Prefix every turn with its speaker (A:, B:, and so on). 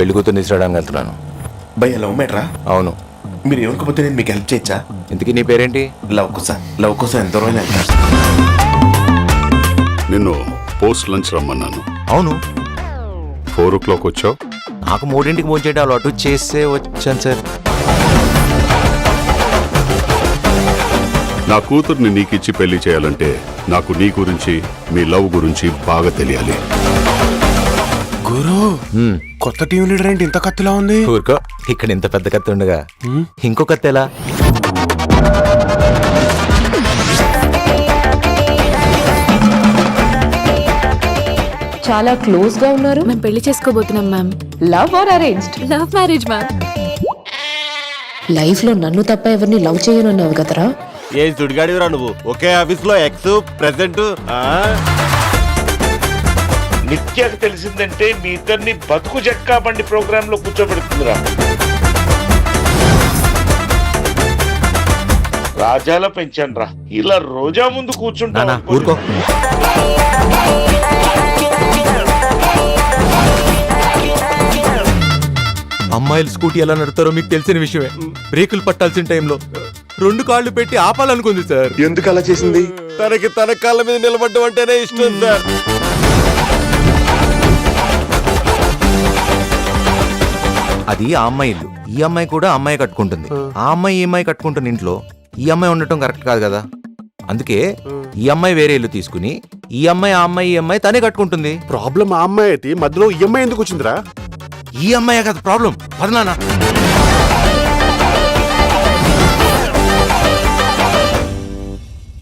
A: పెళ్లి కూతురు తీసుకురావడానికి వెళ్తున్నాను.
B: భయ్య లవ్ మ్యాటరా?
A: అవును.
B: మీరు ఎవరికపోతే నేను మీకు హెల్ప్ చేయొచ్చా?
A: ఇంతకీ నీ పేరేంటి?
B: లవ్ కోసం ఎంత దూరం వెళ్తా?
C: నిన్ను పోస్ట్ లంచ్ రమ్మన్నాను.
A: అవును,
C: 4 o'clock వచ్చావు.
A: నాకు 3ంటికి ఫోన్ చేయడం అలవాటు, చేస్తే వచ్చాను సార్.
C: నా కూతుర్ని నీకిచ్చి పెళ్లి చేయాలంటే నాకు నీ గురించి, మీ లవ్ గురించి బాగా తెలియాలి.
D: గురు, కొత్త టీం లీడర్ ఏంటి ఇంత కత్తిలా ఉంది?
A: ఊరుకో, ఇక్కడ ఇంత పెద్ద కత్తి ఉండగా ఇంకో కత్తి ఎలా?
E: చాలా క్లోజ్ గా ఉన్నారు.
F: మేము పెళ్లి చేసుకోబోతున్నాం ma'am.
E: Love or arranged?
F: Love marriage ma'am.
E: Life లో నన్ను తప్ప ఎవరిని లవ్ చేయనన్నావు కదరా.
G: ఏం సుడిగాడివిరా నువ్వు? ఒకే ఆఫీస్ లో ఎక్స్ ప్రెసెంట్.
H: నిత్యకు తెలిసిందంటే మీ ఇద్దరిని బతుకు జట్కా బండి ప్రోగ్రామ్ లో కూర్చోబెడుతుందిరా. రాజాలో పెంచాను రా, ఇలా రోజా ముందు కూర్చుంటా.
A: ఊరుకో. అమ్మాయిలు స్కూటీ ఎలా నడుతారో మీకు తెలిసిన విషయమే. బ్రేకులు పట్టాల్సిన టైంలో 2 కాళ్ళు పెట్టి ఆపాలనుకుంది సార్.
D: ఎందుకు అలా చేసింది?
G: తనకి తన కాళ్ళ మీద నిలబడ్డం అంటేనే ఇష్టం సార్.
A: అది ఆ అమ్మాయి ఇల్లు, ఈ అమ్మాయి కూడా అమ్మాయి కట్టుకుంటుంది. ఆ అమ్మాయి ఈ అమ్మాయి కట్టుకుంటున్న ఇంట్లో ఈ అమ్మాయి ఉండటం కరెక్ట్ కాదు కదా. అందుకే ఈ అమ్మాయి వేరే ఇల్లు తీసుకుని ఈ అమ్మాయి ఈ అమ్మాయి తనే కట్టుకుంటుంది.
D: ప్రాబ్లం ఆ అమ్మాయి అయితే మధ్యలో ఈ అమ్మాయి ఎందుకు వచ్చిందిరా?
A: ఈ అమ్మాయి కదా ప్రాబ్లం. పదనానా.